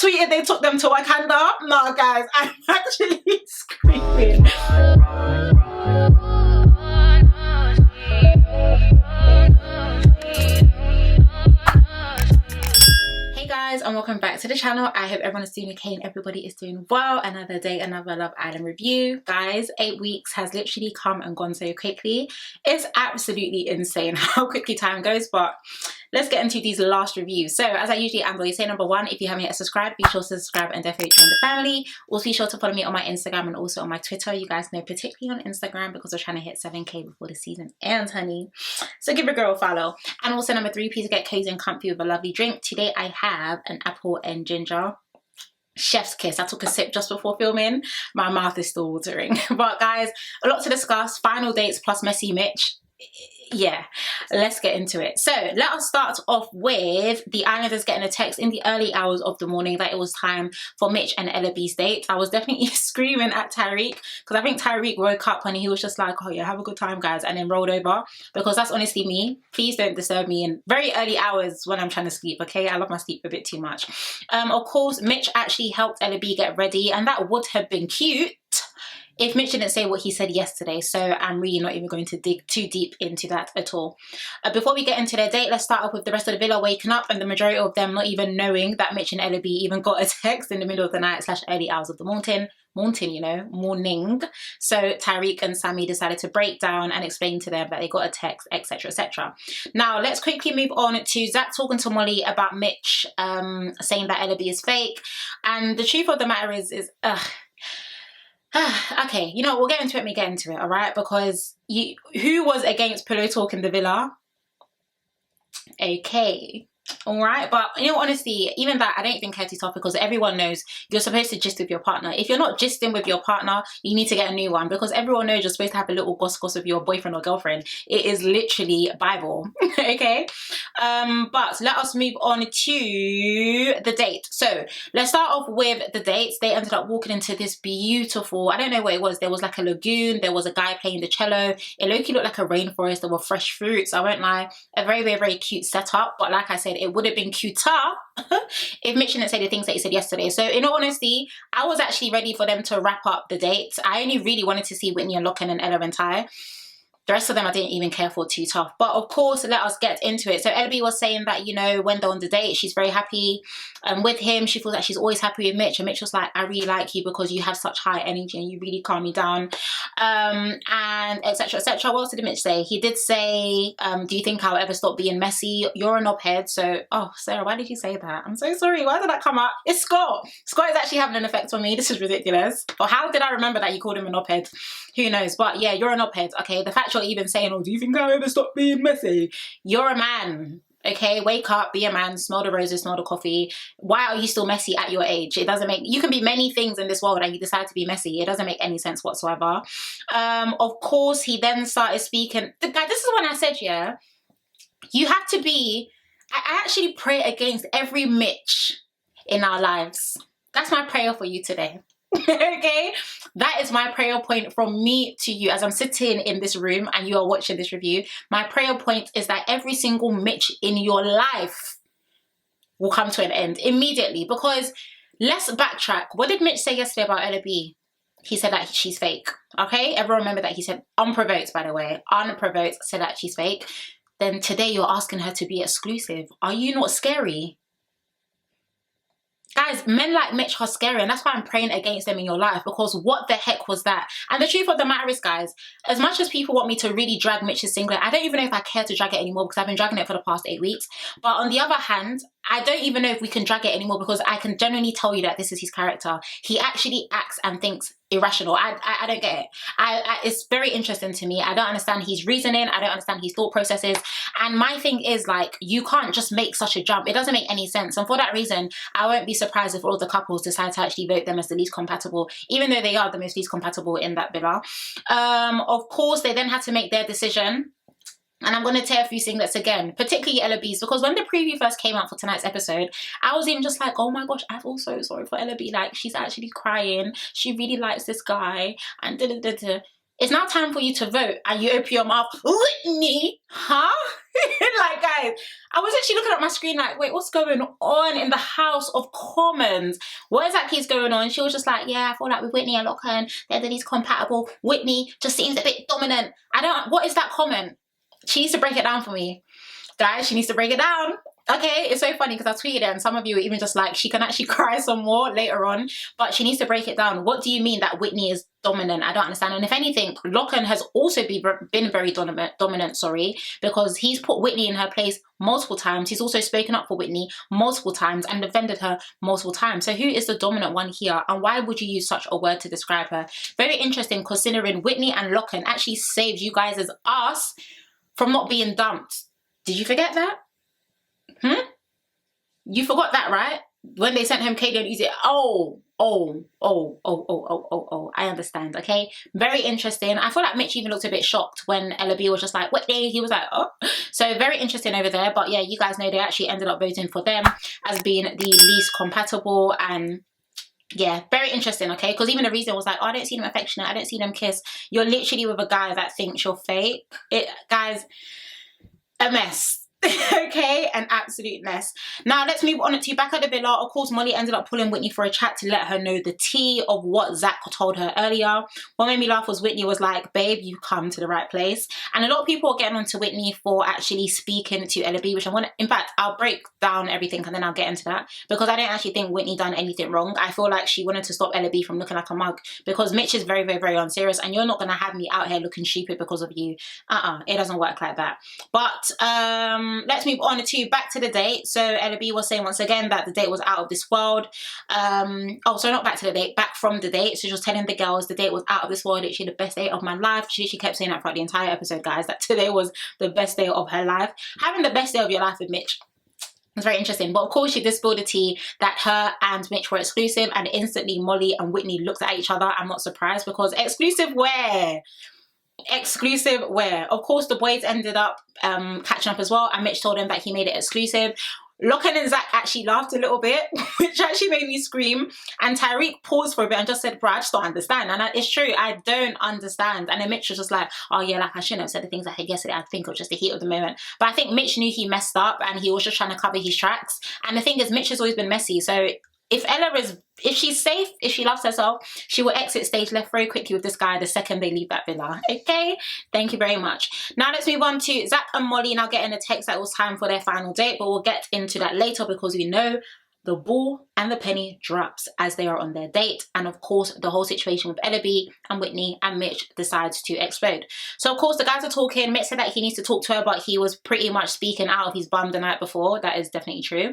tweeted they took them to Wakanda. No, guys, I'm actually screaming. Guys, and welcome back to the channel. I hope everyone is doing okay and everybody is doing well. Another day, another Love Island review. Guys, 8 weeks has literally come and gone so quickly. It's absolutely insane how quickly time goes, but let's get into these last reviews. So as I usually am going to say, number one, if you haven't yet subscribed, be sure to subscribe and definitely join the family. Also be sure to follow me on my Instagram and also on my Twitter. You guys know, particularly on Instagram, because we're trying to hit 7k before the season ends, honey. So give a girl a follow. And also number three, please get cozy and comfy with a lovely drink. Today I have an apple and ginger chef's kiss. I took a sip just before filming. My mouth is still watering. But guys, a lot to discuss. Final dates plus messy Mitch. Yeah, let's get into it. So let us start off with the Islanders getting a text in the early hours of the morning that it was time for Mitch and Ella B's date. I was definitely screaming at Tyrique because I think Tyrique woke up and he was just like, oh yeah, have a good time guys, and then rolled over, because that's honestly me. Please don't disturb me in very early hours when I'm trying to sleep, okay? I love my sleep a bit too much. Of course, Mitch actually helped Ella B get ready, and that would have been cute if Mitch didn't say what he said yesterday, so I'm really not even going to dig too deep into that at all. Before we get into their date, let's start off with the rest of the villa waking up and the majority of them not even knowing that Mitch and Ella B even got a text in the middle of the night / early hours of the morning, you know, morning. So Tyrique and Sammy decided to break down and explain to them that they got a text, etc, etc. Now let's quickly move on to Zach talking to Molly about Mitch saying that Ella B is fake, and the truth of the matter is okay, you know, we'll get into it when we get into it, all right? Because who was against pillow talk in the villa? Okay, all right, but in all honesty, even that, I don't even care to talk, because everyone knows you're supposed to gist with your partner. If you're not gisting with your partner, you need to get a new one, because everyone knows you're supposed to have a little goss with your boyfriend or girlfriend. It is literally Bible. Okay, but let us move on to the date. So let's start off with the dates. They ended up walking into this beautiful, I don't know what it was, there was like a lagoon, there was a guy playing the cello, it low-key looked like a rainforest, there were fresh fruits, I won't lie, a very, very, very cute setup. But like I said, it would have been cuter if Mitch didn't say the things that he said yesterday. So in all honesty, I was actually ready for them to wrap up the date. I only really wanted to see Whitney and Locken and Ella and Ty. The rest of them I didn't even care for too tough. But of course, let us get into it. So Ella was saying that, you know, when they're on the date, she's very happy with him. She feels like she's always happy with Mitch. And Mitch was like, I really like you because you have such high energy and you really calm me down. And etc, etc. What else did Mitch say? He did say, do you think I'll ever stop being messy? You're a knobhead. So, oh, Sarah, why did you say that? I'm so sorry. Why did that come up? It's Scott. Scott is actually having an effect on me. This is ridiculous. Or how did I remember that you called him a knobhead? Who knows? But yeah, you're a knobhead. Okay, the fact you're even saying, oh, do you think I'll ever stop being messy? You're a man. Okay, wake up, be a man, smell the roses, smell the coffee. Why are you still messy at your age? It doesn't make, you can be many things in this world and you decide to be messy. It doesn't make any sense whatsoever. Of course, he then started speaking. This is when I said, yeah, you have to be, I actually pray against every Mitch in our lives. That's my prayer for you today. Okay, that is my prayer point from me to you as I'm sitting in this room and you are watching this review. My prayer point is that every single Mitch in your life will come to an end immediately. Because let's backtrack. What did Mitch say yesterday about Ella B? He said that she's fake. Okay, everyone remember that he said, unprovoked by the way, unprovoked, said that she's fake. Then today you're asking her to be exclusive. Are you not scary? Guys, men like Mitch are scary, and that's why I'm praying against them in your life, because what the heck was that? And the truth of the matter is, guys, as much as people want me to really drag Mitch's singlet, I don't even know if I care to drag it anymore, because I've been dragging it for the past 8 weeks. But on the other hand, I don't even know if we can drag it anymore, because I can genuinely tell you that this is his character. He actually acts and thinks irrational. I don't get it. It's very interesting to me. I don't understand his reasoning. I don't understand his thought processes. And my thing is, like, you can't just make such a jump. It doesn't make any sense. And for that reason, I won't be surprised if all the couples decide to actually vote them as the least compatible, even though they are the most least compatible in that villa. Of course, they then had to make their decision. And I'm going to tear a few singlets again, particularly Ella B's, because when the preview first came out for tonight's episode, I was even just like, oh my gosh, I feel so sorry for Ella B. Like, she's actually crying. She really likes this guy. And da-da-da-da. It's now time for you to vote, and you open your mouth, Whitney, huh? Like, guys, I was actually looking at my screen like, wait, what's going on in the House of Commons? What exactly is going on? She was just like, yeah, I feel like with Whitney and Lachlan, they're the least compatible. Whitney just seems a bit dominant. What is that comment? She needs to break it down for me. Guys, she needs to break it down. Okay, it's so funny because I tweeted it and some of you were even just like, she can actually cry some more later on, but she needs to break it down. What do you mean that Whitney is dominant? I don't understand. And if anything, Lachlan has also been very dominant, sorry, because he's put Whitney in her place multiple times. He's also spoken up for Whitney multiple times and defended her multiple times. So who is the dominant one here, and why would you use such a word to describe her? Very interesting, considering Whitney and Lachlan actually saved you guys' ass from not being dumped. Did you forget that? You forgot that, right? When they sent home Katie and Uzi. I understand, okay? Very interesting. I feel like Mitch even looked a bit shocked when Ella B was just like, Whitney. He was like, oh. So very interesting over there. But yeah, you guys know they actually ended up voting for them as being the least compatible. And yeah, very interesting, okay? Because even the reason was like, oh, I don't see them affectionate. I don't see them kiss. You're literally with a guy that thinks you're fake. Guys, a mess. Okay, an absolute mess. Now let's move on to back at the villa. Of course, Molly ended up pulling Whitney for a chat to let her know the tea of what Zach told her earlier. What made me laugh was Whitney was like, babe, you come to the right place. And a lot of people are getting onto Whitney for actually speaking to Ella B, which I want to, in fact, I'll break down everything and then I'll get into that, because I don't actually think Whitney done anything wrong. I feel like she wanted to stop Ella B from looking like a mug, because Mitch is very, very, very unserious, and you're not going to have me out here looking stupid because of you. It doesn't work like that. But let's move on to back to the date. So Ella B was saying once again that the date was out of this world. Oh, so not back to the date, back from the date. So she was telling the girls the date was out of this world. Literally the best day of my life. She kept saying that throughout the entire episode, guys, that today was the best day of her life. Having the best day of your life with Mitch. It's very interesting. But of course, she did spill the tea that her and Mitch were exclusive, and instantly Molly and Whitney looked at each other. I'm not surprised, because exclusive where? Exclusive where? Of course, the boys ended up catching up as well, and Mitch told them that he made it exclusive. Lachlan and Zach actually laughed a little bit, which actually made me scream. And Tyrique paused for a bit and just said, bro, I just don't understand. And it's true, I don't understand. And then Mitch was just like, oh yeah, like I shouldn't have said the things I said yesterday. I think it was just the heat of the moment. But I think Mitch knew he messed up and he was just trying to cover his tracks. And the thing is, Mitch has always been messy. So if she's safe, if she loves herself, she will exit stage left very quickly with this guy the second they leave that villa. Okay, thank you very much. Now let's move on to Zach and Molly now getting a text that it was time for their final date, but we'll get into that later, because we know the ball and the penny drops as they are on their date. And of course, the whole situation with Ella B and Whitney and Mitch decides to explode. So of course, the guys are talking. Mitch said that he needs to talk to her, but he was pretty much speaking out of his bum the night before. That is definitely true.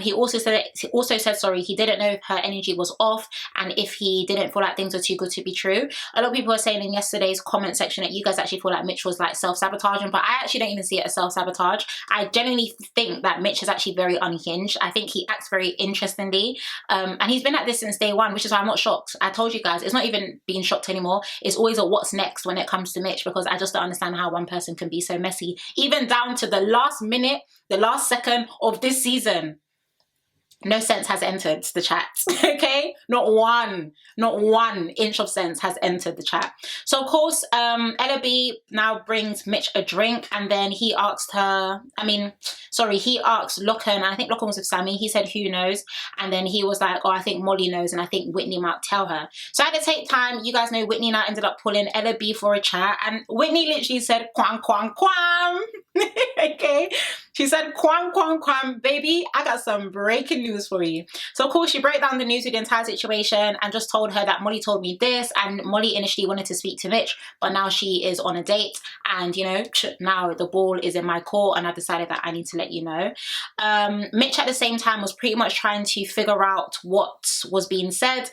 He also said he didn't know if her energy was off and if he didn't feel like things were too good to be true. A lot of people were saying in yesterday's comment section that you guys actually feel like Mitch was like self-sabotaging, but I actually don't even see it as self-sabotage. I genuinely think that Mitch is actually very unhinged. I think he acts very interestingly, and he's been at this since day one, which is why I'm not shocked. I told you guys, it's not even being shocked anymore. It's always a what's next when it comes to Mitch, because I just don't understand how one person can be so messy, even down to the last minute, the last second of this season. No sense has entered the chat, okay? Not one inch of sense has entered the chat. So of course, Ella B now brings Mitch a drink, and then he asked he asked Lachlan, I think Lachlan was with Sammy, he said, who knows? And then he was like, oh, I think Molly knows, and I think Whitney might tell her. So at the same time, you guys know Whitney now ended up pulling Ella B for a chat, and Whitney literally said, quam, quam, quam. Okay? She said, quam, quam, quam, baby, I got some breaking news for you. So of course, she broke down the news with the entire situation and just told her that Molly told me this, and Molly initially wanted to speak to Mitch, but now she is on a date, and you know, now the ball is in my court, and I decided that I need to let you know. Mitch at the same time was pretty much trying to figure out what was being said.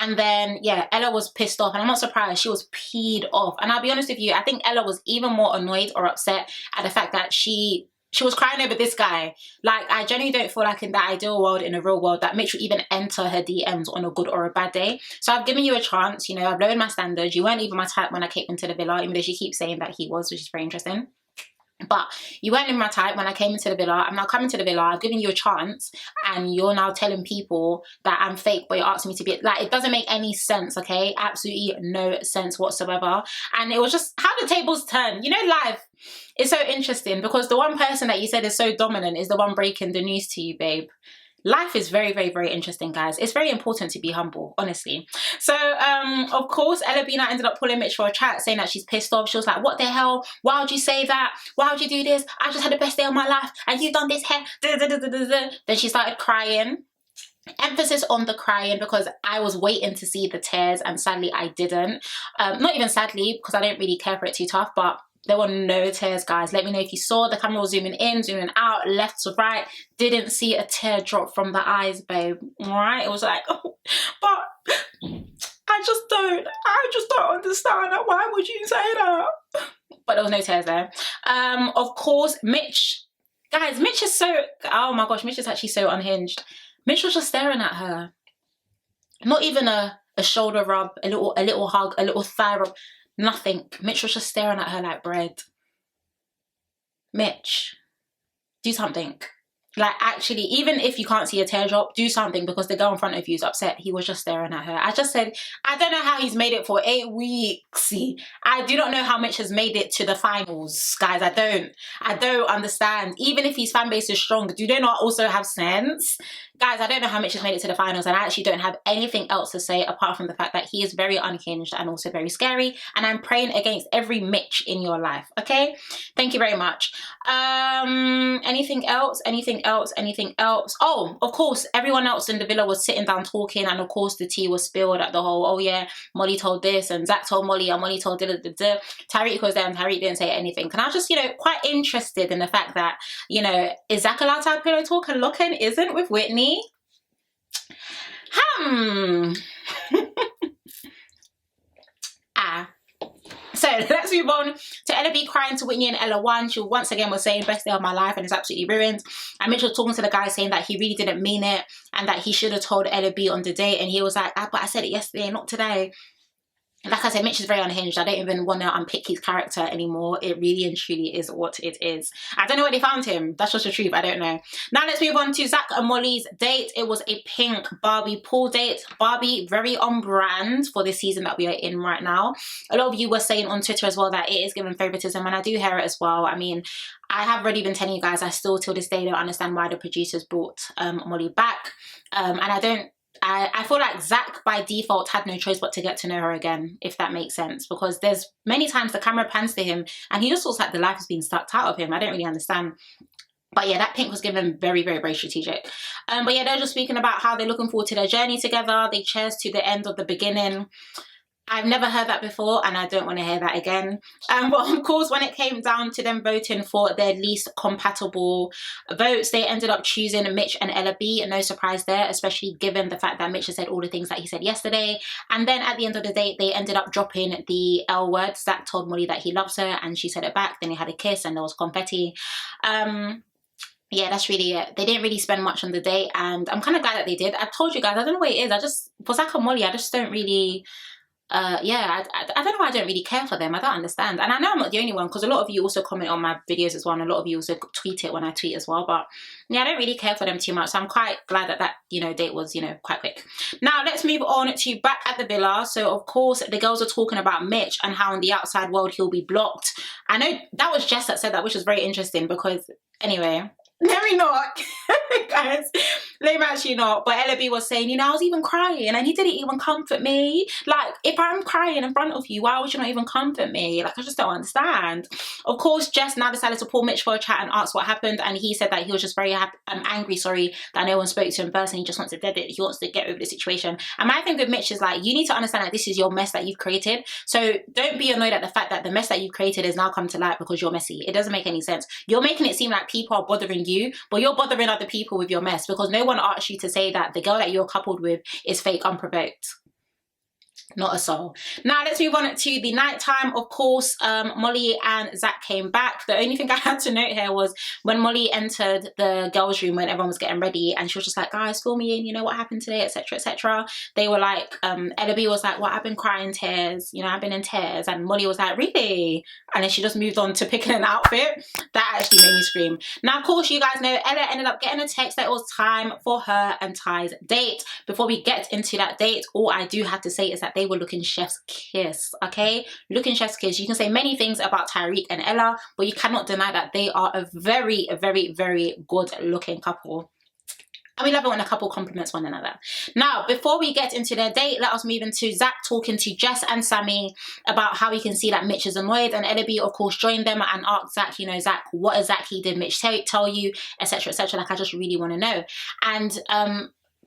And then, yeah, Ella was pissed off, and I'm not surprised. She was peed off. And I'll be honest with you, I think Ella was even more annoyed or upset at the fact that she was crying over this guy. Like, I genuinely don't feel like in that ideal world, in a real world, that Mitch would even enter her DMs on a good or a bad day. So I've given you a chance, you know, I've lowered my standards. You weren't even my type when I came into the villa, even though she keeps saying that he was, which is very interesting. But you weren't in my type when I came into the villa. I'm now coming to the villa. I've given you a chance, and you're now telling people that I'm fake, but you're asking me to be like, it doesn't make any sense, okay? Absolutely no sense whatsoever. And it was just how the tables turn. You know, life is so interesting because the one person that you said is so dominant is the one breaking the news to you, babe. Life is very, very, very interesting, guys. It's very important to be humble, honestly. So, of course, Ella Bina ended up pulling Mitch for a chat, saying that she's pissed off. She was like, what the hell? Why would you say that? Why would you do this? I just had the best day of my life, and you've done this here. Then she started crying. Emphasis on the crying because I was waiting to see the tears, and sadly, I didn't. Not even sadly, because I don't really care for it too tough, but there were no tears, guys. Let me know if you saw. The camera was zooming in, zooming out, left to right. Didn't see a tear drop from the eyes, babe. All right? It was like, oh, but I just don't understand that. Why would you say that? But there was no tears there. Of course, Mitch. Guys, Mitch is so, oh my gosh, Mitch is actually so unhinged. Mitch was just staring at her. Not even a shoulder rub, a little hug, a little thigh rub. Nothing. Mitch was just staring at her like bread. Mitch, do something. Like, actually, even if you can't see a teardrop, do something because the girl in front of you is upset. He was just staring at her. I just said, I don't know how he's made it for 8 weeks. I do not know how Mitch has made it to the finals, guys. I don't understand. Even if his fan base is strong, do they not also have sense? Guys, I don't know how Mitch has made it to the finals, and I actually don't have anything else to say apart from the fact that he is very unhinged and also very scary, and I'm praying against every Mitch in your life, okay? Thank you very much. Anything else? Anything else? Anything else? Oh, of course, everyone else in the villa was sitting down talking, and of course the tea was spilled at the whole, oh yeah, Molly told this, and Zach told Molly, and Molly told da-da-da-da. Tyrique was there, and Tyrique didn't say anything. And I was just, you know, quite interested in the fact that, you know, is Zach allowed to have pillow talk and Locken isn't with Whitney? So let's move on to Ella B crying to Whitney and Ella 1. She once again was saying best day of my life and it's absolutely ruined. And Mitch was talking to the guy saying that he really didn't mean it and that he should have told Ella B on the date, and he was like, ah, but I said it yesterday, not today. Like I said, Mitch is very unhinged. I don't even want to unpick his character anymore. It really and truly is what it is. I don't know where they found him. That's just the truth. I don't know. Now let's move on to Zach and Molly's date. It was a pink Barbie pool date. Barbie, very on brand for the season that we are in right now. A lot of you were saying on Twitter as well that it is given favoritism, and I do hear it as well. I mean, I have already been telling you guys, I still till this day don't understand why the producers brought Molly back. And I feel like Zach by default had no choice but to get to know her again, if that makes sense, because there's many times the camera pans to him and he just looks like the life is being sucked out of him. I don't really understand. But yeah, that pink was given very, very, very strategic. But yeah, they're just speaking about how they're looking forward to their journey together. They cheers to the end of the beginning. I've never heard that before and I don't want to hear that again. But of course, when it came down to them voting for their least compatible votes, they ended up choosing Mitch and Ella B. No surprise there, especially given the fact that Mitch has said all the things that he said yesterday. And then at the end of the day, they ended up dropping the L word. Zach told Molly that he loves her and she said it back. Then they had a kiss and there was confetti. Yeah, that's really it. They didn't really spend much on the date and I'm kind of glad that they did. I told you guys, I don't know what it is. For Zach and Molly, I just don't really... yeah, I don't know why I don't really care for them. I don't understand. And I know I'm not the only one because a lot of you also comment on my videos as well, and a lot of you also tweet it when I tweet as well. But yeah, I don't really care for them too much. So I'm quite glad that that, you know, date was, you know, quite quick. Now let's move on to back at the villa. So of course the girls are talking about Mitch and how in the outside world he'll be blocked. I know that was Jess that said that, which was very interesting because anyway... Let me not, guys. Let me actually not. But Ella B was saying, you know, I was even crying and he didn't even comfort me. Like, if I'm crying in front of you, why would you not even comfort me? Like, I just don't understand. Of course, Jess now decided to pull Mitch for a chat and ask what happened. And he said that he was just very angry, that no one spoke to him first and he just wants to dead it. He wants to get over the situation. And my thing with Mitch is like, you need to understand that this is your mess that you've created. So don't be annoyed at the fact that the mess that you've created has now come to light because you're messy. It doesn't make any sense. You're making it seem like people are bothering you, but you're bothering other people with your mess because no one asked you to say that the girl that you're coupled with is fake unprovoked. Not a soul. Now let's move on to the night time. Of course, Molly and Zach came back. The only thing I had to note here was when Molly entered the girls' room when everyone was getting ready, and she was just like, guys, fill me in, you know, what happened today, etc, etc. They were like, Ellaby was like, well, I've been crying tears, you know, I've been in tears. And Molly was like, really? And then she just moved on to picking an outfit. That actually made me scream. Now, of course, you guys know Ella ended up getting a text that it was time for her and Ty's date. Before we get into that date, all I do have to say is that they were looking chef's kiss, okay? Looking chef's kiss. You can say many things about Tyrique and Ella, but you cannot deny that they are a very, very, very good looking couple. And we love it when a couple compliments one another. Now, before we get into their date, let us move into Zach talking to Jess and Sammy about how he can see that Mitch is annoyed. And Ellaby, of course, joined them and asked Zach, you know, Zach, what exactly did Mitch tell you, etc, etc. Like, I just really want to know. And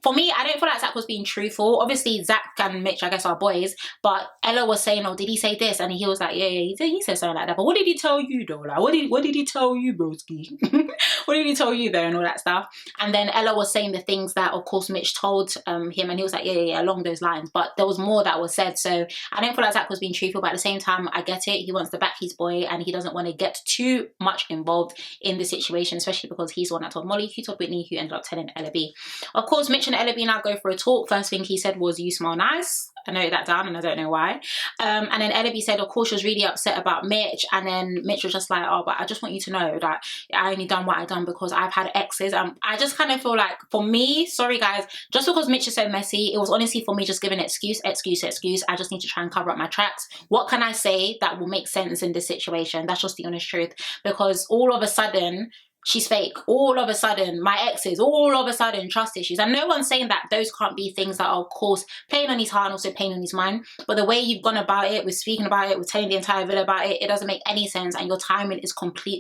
for me, I don't feel like Zach was being truthful. Obviously, Zach and Mitch, I guess, are boys. But Ella was saying, oh, did he say this? And he was like, yeah, he said something like that. But what did he tell you, though? Like, what did he tell you, broski? What did he tell you there and all that stuff? And then Ella was saying the things that, of course, Mitch told him. And he was like, yeah, along those lines. But there was more that was said. So I don't feel like Zach was being truthful. But at the same time, I get it. He wants to back his boy. And he doesn't want to get too much involved in the situation. Especially because he's the one that told Molly, who told Whitney, who ended up telling Ellaby. Of course, Mitch and Ellaby now go for a talk. First thing he said was, you smell nice. I noted that down and I don't know why. And then Ellaby said, of course, she was really upset about Mitch. And then Mitch was just like, oh, but I just want you to know that I only done what I done because I've had exes. I just kind of feel like, for me, sorry guys, just because Mitch is so messy, it was honestly for me just giving excuse. I just need to try and cover up my tracks. What can I say that will make sense in this situation? That's just the honest truth. Because all of a sudden, she's fake. All of a sudden, my exes, all of a sudden, trust issues. And no one's saying that those can't be things that are, of course, playing on his heart and also playing on his mind. But the way you've gone about it, with speaking about it, with telling the entire villa about it, it doesn't make any sense. And your timing is completely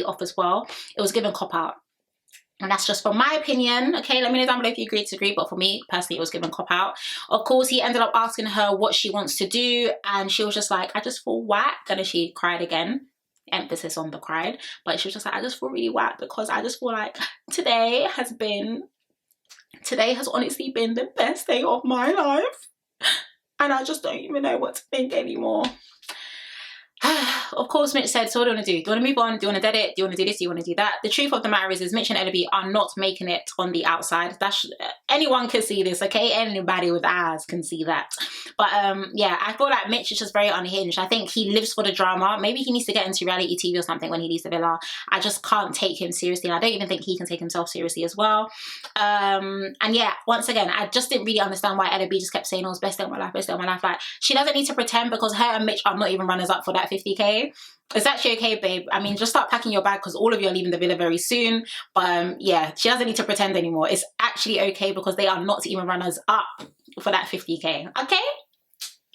off as well. It was given cop-out. And that's just from my opinion. Okay, let me know down below if you agree to disagree. But for me, personally, it was given cop-out. Of course, he ended up asking her what she wants to do. And she was just like, I just feel whack. And then she cried again. Emphasis on the cried, but she was just like, I just feel really whack because I just feel like today has honestly been the best day of my life and I just don't even know what to think anymore. Of course, Mitch said, so what do you want to do? Do you want to move on? Do you want to dead it? Do you want to do this? Do you want to do that? The truth of the matter is Mitch and Ellaby are not making it on the outside. Anyone can see this, okay? Anybody with eyes can see that. But yeah, I feel like Mitch is just very unhinged. I think he lives for the drama. Maybe he needs to get into reality TV or something when he leaves the villa. I just can't take him seriously. And I don't even think he can take himself seriously as well. And yeah, once again, I just didn't really understand why Ellaby just kept saying, oh, it's best day of my life, best day of my life. Like, she doesn't need to pretend because her and Mitch are not even runners up for that 50k. It's actually okay, babe. I mean, just start packing your bag because all of you are leaving the villa very soon. But yeah, she doesn't need to pretend anymore. It's actually okay because they are not even runners up for that 50k. Okay?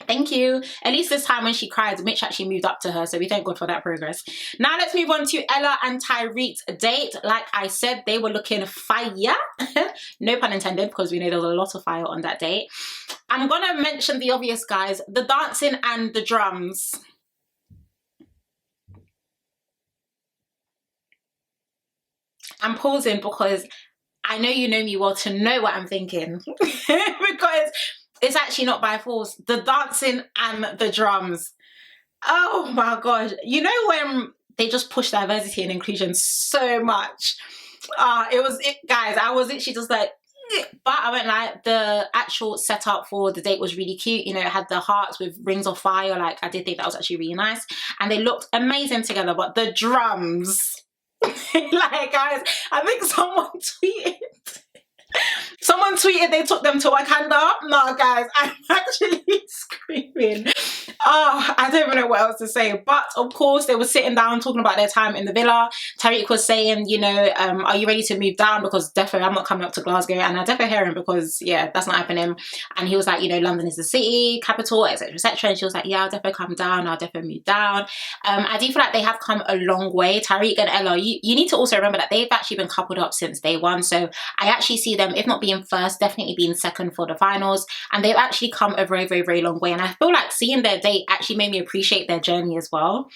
Thank you. At least this time when she cried, Mitch actually moved up to her, so we thank God for that progress. Now let's move on to Ella and Tyrique's date. Like I said, they were looking fire. No pun intended, because we know there was a lot of fire on that date. I'm gonna mention the obvious, guys. The dancing and the drums. I'm pausing because I know you know me well to know what I'm thinking. Because it's actually not by force. The dancing and the drums. Oh my gosh. You know when they just push diversity and inclusion so much? It was it, guys. I was literally just like, but I won't lie, the actual setup for the date was really cute. You know, it had the hearts with rings of fire. Like, I did think that was actually really nice. And they looked amazing together. But the drums... like, guys, I think someone tweeted they took them to Wakanda. No, guys, I'm actually screaming. Oh, I don't even know what else to say. But of course, they were sitting down talking about their time in the villa. Tyrique was saying, you know, are you ready to move down? Because definitely I'm not coming up to Glasgow. And I definitely hear him because, yeah, that's not happening. And he was like, you know, London is the city, capital, etc, etc. And she was like, yeah, I'll definitely come down. I'll definitely move down. I do feel like they have come a long way. Tyrique and Ella, you need to also remember that they've actually been coupled up since day one. So I actually see them, if not being first, definitely being second for the finals. And they've actually come a very, very, very long way. And I feel like seeing their date actually made me appreciate their journey as well.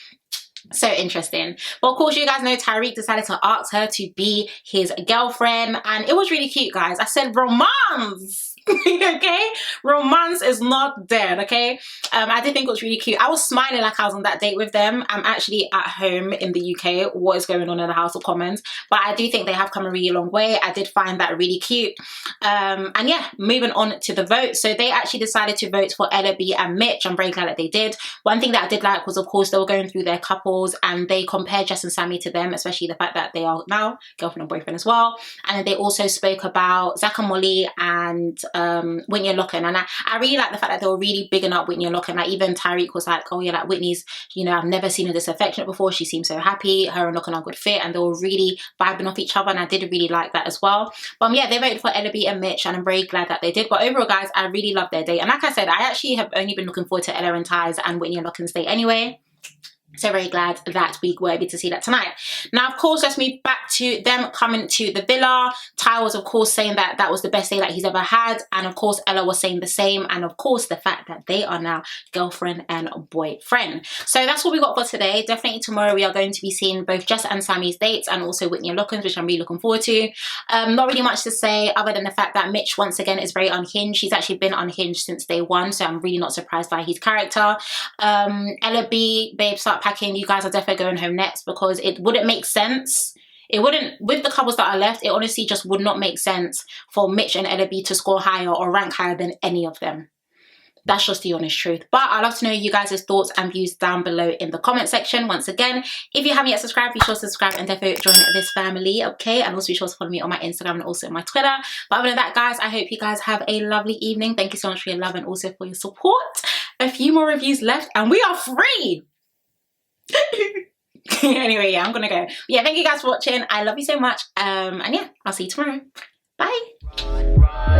So interesting. But of course, you guys know Tyrique decided to ask her to be his girlfriend, and it was really cute, guys. I said romance. Okay, romance is not dead. Okay, I did think it was really cute. I was smiling like I was on that date with them. I'm actually at home in the UK. What is going on in the House of Commons? But I do think they have come a really long way. I did find that really cute. And yeah, moving on to the vote. So they actually decided to vote for Ella B and Mitch. I'm very glad that they did. One thing that I did like was, of course, they were going through their couples and they compared Jess and Sammy to them, especially the fact that they are now girlfriend and boyfriend as well. And they also spoke about Zach and Molly and Whitney and Lachlan. And I really like the fact that they were really bigging up Whitney and Lachlan. Like even Tyrique was like, oh yeah, like Whitney's, you know, I've never seen her this affectionate before. She seems so happy. Her and Lachlan are a good fit, and they were really vibing off each other, and I did really like that as well. But yeah, they voted for Ella B and Mitch, and I'm very glad that they did. But overall, guys, I really love their date. And like I said, I actually have only been looking forward to Ella and Ty's and Whitney and Lachlan's date anyway. So very glad that we were able to see that tonight. Now, of course, let's move back to them coming to the villa. Ty was, of course, saying that that was the best day that he's ever had. And, of course, Ella was saying the same. And, of course, the fact that they are now girlfriend and boyfriend. So that's what we got for today. Definitely tomorrow we are going to be seeing both Jess and Sammy's dates and also Whitney and Lachlan's, which I'm really looking forward to. Not really much to say other than the fact that Mitch, once again, is very unhinged. He's actually been unhinged since day one. So I'm really not surprised by his character. Ella B, babe, start packing. You guys are definitely going home next because it wouldn't make sense. It wouldn't, with the couples that are left, it honestly just would not make sense for Mitch and Ella B to score higher or rank higher than any of them. That's just the honest truth. But I'd love to know you guys' thoughts and views down below in the comment section. Once again, if you haven't yet subscribed, be sure to subscribe and definitely join this family, okay? And also be sure to follow me on my Instagram and also on my Twitter. But other than that, guys, I hope you guys have a lovely evening. Thank you so much for your love and also for your support. A few more reviews left and we are free. Anyway, yeah, I'm gonna go. Yeah, thank you guys for watching. I love you so much. And yeah, I'll see you tomorrow. Bye.